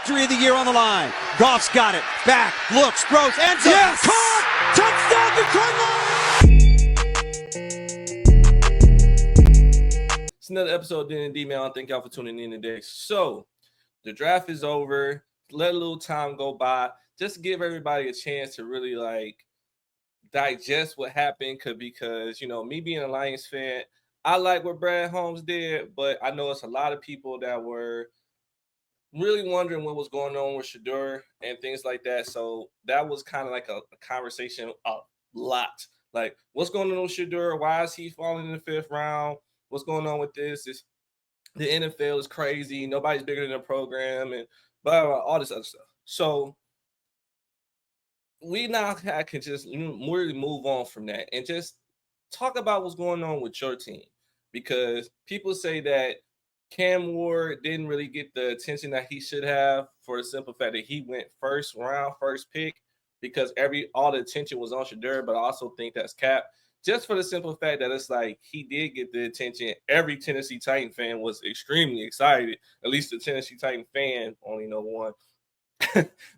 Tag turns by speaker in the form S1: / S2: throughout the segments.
S1: victory of the year on the line. Goff's got it. Back, looks, throws, ends up.
S2: Yes!
S1: Caught! Touchdown, Detroit Lions!
S3: It's another episode of D&D, man. I want to thank y'all for tuning in today. So, the draft is over. Let a little time go by. Just to give everybody a chance to really, digest what happened. Because, me being a Lions fan, I like what Brad Holmes did, but I know it's a lot of people that were really wondering what was going on with Shedeur and things like that. So that was kind of like a conversation a lot. Like, what's going on with Shedeur? Why is he falling in the fifth round? What's going on with this? The NFL is crazy. Nobody's bigger than the program and blah, blah, blah, all this other stuff. So we now can just really move on from that and just talk about what's going on with your team. Because people say that Cam Ward didn't really get the attention that he should have for the simple fact that he went first round, first pick, because all the attention was on Shedeur, but I also think that's cap. Just for the simple fact that it's like he did get the attention. Every Tennessee Titan fan was extremely excited. At least the Tennessee Titan fan, only know one,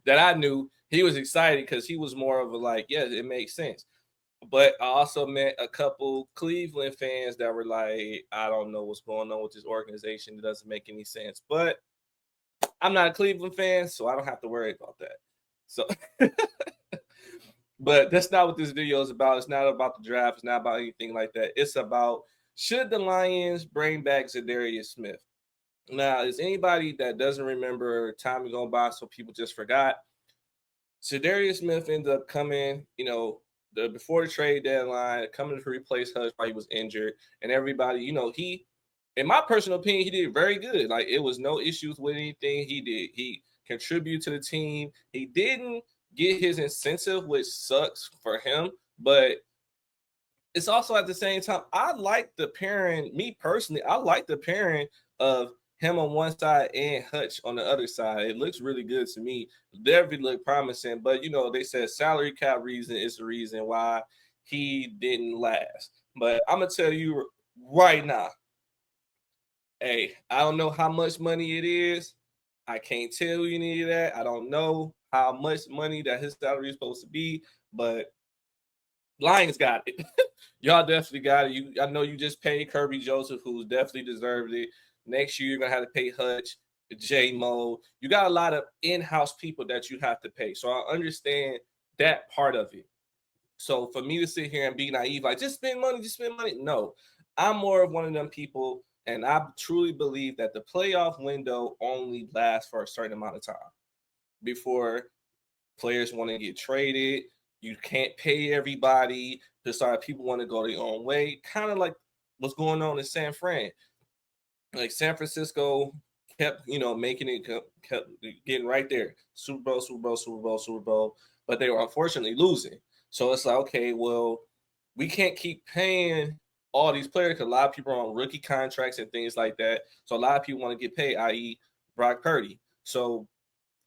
S3: that I knew. He was excited because he was more of a it makes sense. But I also met a couple Cleveland fans that were like, I don't know what's going on with this organization. It doesn't make any sense. But I'm not a Cleveland fan, so I don't have to worry about that. So, but that's not what this video is about. It's not about the draft. It's not about anything like that. It's about, should the Lions bring back Zadarius Smith? Now, is anybody that doesn't remember time going by, so people just forgot, Zadarius Smith ended up coming, before the trade deadline, coming to replace Hutch while he was injured, and everybody, he, in my personal opinion, he did very good. Like, it was no issues with anything he did. He contributed to the team. He didn't get his incentive, which sucks for him, but it's also at the same time, I like the pairing, me personally, I like the pairing of him on one side and Hutch on the other side. It looks really good to me. Definitely look promising, but they said salary cap reason is the reason why he didn't last. But I'm gonna tell you right now, hey, I don't know how much money it is. I can't tell you any of that. I don't know how much money that his salary is supposed to be, but Lions got it. Y'all definitely got it. I know you just paid Kirby Joseph, who's definitely deserved it. Next year, you're going to have to pay Hutch, J-Mo. You got a lot of in-house people that you have to pay. So I understand that part of it. So for me to sit here and be naive, like, just spend money. No, I'm more of one of them people, and I truly believe that the playoff window only lasts for a certain amount of time before players want to get traded. You can't pay everybody. People want to go their own way. Kind of like what's going on in San Fran. Like, San Francisco kept, making it, kept getting right there. Super Bowl. But they were unfortunately losing. So it's like, okay, well, we can't keep paying all these players because a lot of people are on rookie contracts and things like that. So a lot of people want to get paid, i.e. Brock Purdy. So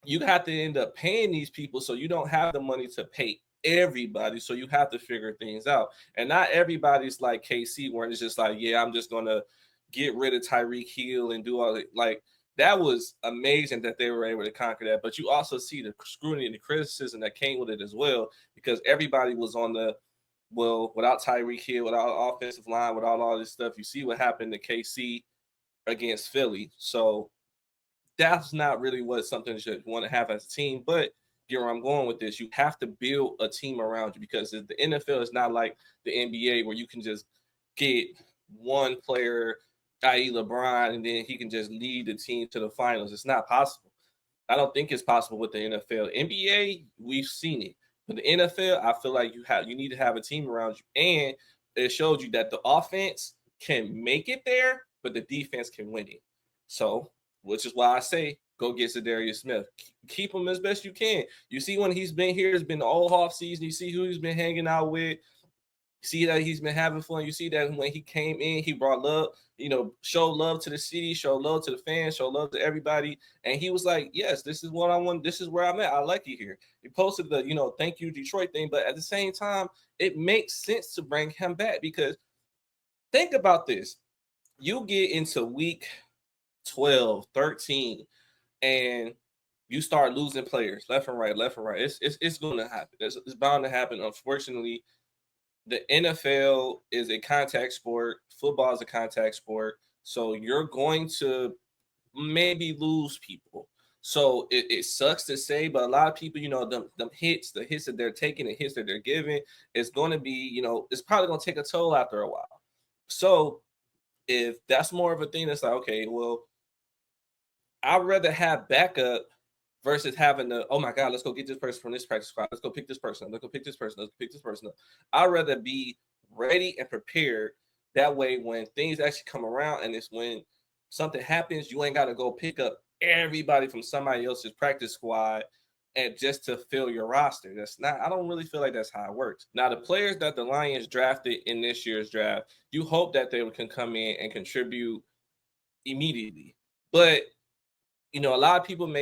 S3: you have to end up paying these people, so you don't have the money to pay everybody. So you have to figure things out. And not everybody's like KC, where it's just like, yeah, I'm just going to get rid of Tyreek Hill and do all that. Like, that was amazing that they were able to conquer that. But you also see the scrutiny and the criticism that came with it as well, because everybody was on without Tyreek Hill, without offensive line, without all this stuff. You see what happened to KC against Philly. So that's not really something you should want to have as a team. But where I'm going with this, you have to build a team around you, because the NFL is not like the NBA where you can just get one player, i.e. LeBron, and then he can just lead the team to the finals. It's not possible. I don't think it's possible with the NFL. NBA, we've seen it. But the NFL, I feel like you need to have a team around you. And it showed you that the offense can make it there, but the defense can win it. So, which is why I say, go get Zadarius Smith. Keep him as best you can. You see, when he's been here, it's been the whole off season. You see who he's been hanging out with. You see that he's been having fun. You see that when he came in, he brought love, showed love to the city, showed love to the fans, showed love to everybody. And he was like, yes, this is what I want. This is where I'm at. I like it here. He posted the, thank you, Detroit thing. But at the same time, it makes sense to bring him back, because think about this. You get into week 12, 13, and you start losing players left and right, left and right. It's going to happen. It's bound to happen. Unfortunately, the NFL is a contact sport. Football is a contact sport. So you're going to maybe lose people. So it sucks to say, but a lot of people, them hits, the hits that they're taking, the hits that they're giving, it's going to be, it's probably going to take a toll after a while. So if that's more of a thing, that's like, okay, well, I'd rather have backup versus having the, oh my God, let's go get this person from this practice squad. Let's go pick this person up. Let's go pick this person. Let's pick this person up. I'd rather be ready and prepared. That way, when things actually come around and it's when something happens, you ain't got to go pick up everybody from somebody else's practice squad and just to fill your roster. That's not, I don't really feel like that's how it works. Now, the players that the Lions drafted in this year's draft, you hope that they can come in and contribute immediately. But, a lot of people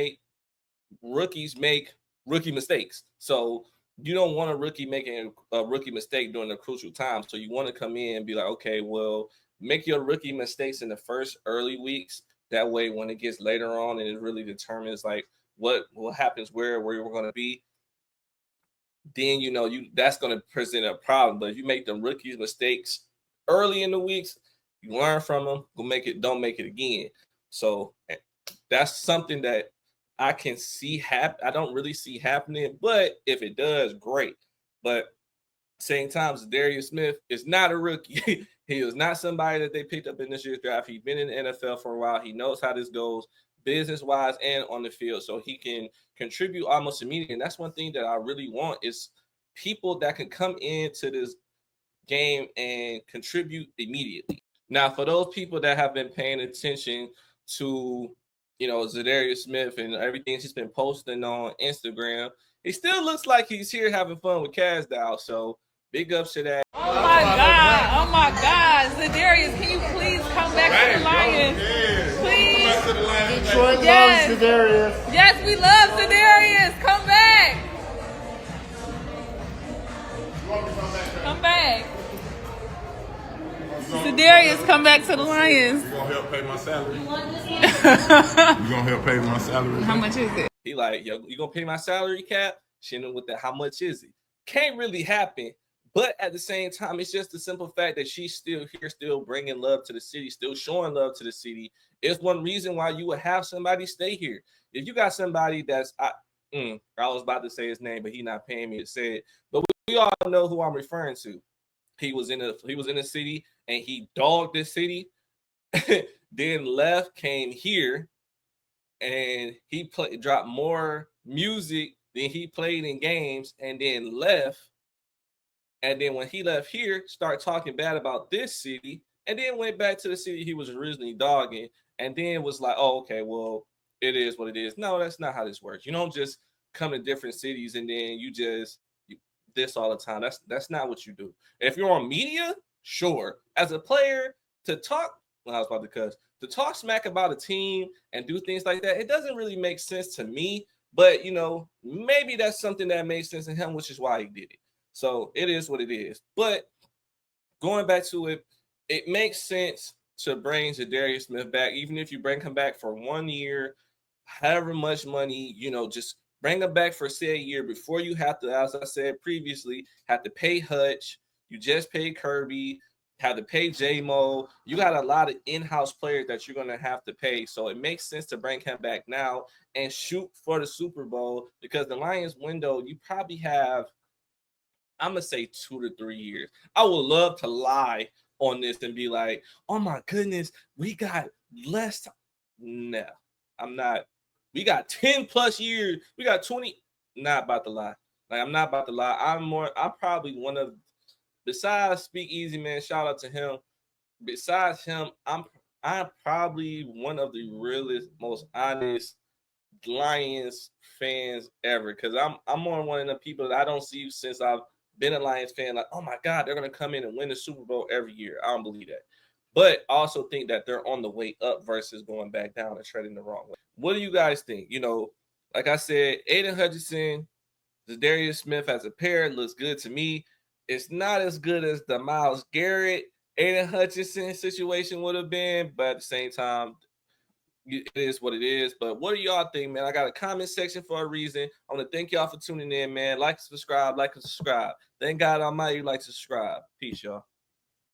S3: rookies make rookie mistakes. So you don't want a rookie making a rookie mistake during a crucial time. So you want to come in and be like, okay, well, make your rookie mistakes in the first early weeks. That way, when it gets later on and it really determines like what happens, where you're going to be, then that's going to present a problem. But if you make the rookies mistakes early in the weeks, you learn from them. Don't make it again. So that's something that I can see happen. I don't really see happening, but if it does, great. But same time, Darius Smith is not a rookie. He is not somebody that they picked up in this year's draft. He's been in the NFL for a while. He knows how this goes business-wise and on the field, so he can contribute almost immediately. And that's one thing that I really want is people that can come into this game and contribute immediately. Now, for those people that have been paying attention to Zadarius Smith and everything he's been posting on Instagram, he still looks like he's here having fun with Casdow. So big ups to that.
S2: Oh my God. Zadarius, can you please come back to the Lions? Please.
S4: Come back to the Lions.
S2: Detroit loves Zadarius. Yes, we love Zadarius. Come back. Come back. Zadarius, come back to the Lions.
S4: You gonna help pay my salary? You gonna help pay my salary?
S2: How much is it?
S3: He like, yo, you gonna pay my salary cap? Shannon with that, how much is it? Can't really happen. But at the same time, it's just the simple fact that she's still here, still bringing love to the city, still showing love to the city. It's one reason why you would have somebody stay here. If you got somebody that's, I was about to say his name, but he's not paying me to say it. But we all know who I'm referring to. He was in the city and he dogged this city, then left, came here, and he dropped more music than he played in games, and then left. And then when he left here, started talking bad about this city, and then went back to the city he was originally dogging, and then was like, oh, okay, well, it is what it is. No, that's not how this works. You don't just come to different cities and then you this all the time. That's not what you do. If you're on media, sure. As a player, to talk smack about a team and do things like that, it doesn't really make sense to me. But maybe that's something that makes sense to him, which is why he did it. So it is what it is. But going back to it, it makes sense to bring Zadarius Smith back, even if you bring him back for 1 year, however much money, just bring him back for say a year before you have to, as I said previously, have to pay Hutch. You just paid Kirby, have to pay J-Mo. You got a lot of in-house players that you're going to have to pay. So it makes sense to bring him back now and shoot for the Super Bowl, because the Lions window, you probably have, I'm going to say 2 to 3 years. I would love to lie on this and be like, oh my goodness, we got less time. No, I'm not. We got 10 plus years. We got 20. Not about to lie. I'm not about to lie. I'm probably one of, besides Speak Easy Man, shout out to him. Besides him, I'm probably one of the realest, most honest Lions fans ever. Because I'm more one of the people that I don't see since I've been a Lions fan. Like, oh my God, they're gonna come in and win the Super Bowl every year. I don't believe that. But I also think that they're on the way up versus going back down and treading the wrong way. What do you guys think? Like I said, Aiden Hutchinson, Zadarius Smith as a pair looks good to me. It's not as good as the Myles Garrett, Aiden Hutchinson situation would have been, but at the same time, it is what it is. But what do y'all think, man? I got a comment section for a reason. I want to thank y'all for tuning in, man. Like, subscribe, like, and subscribe. Thank God Almighty, like, subscribe. Peace, y'all.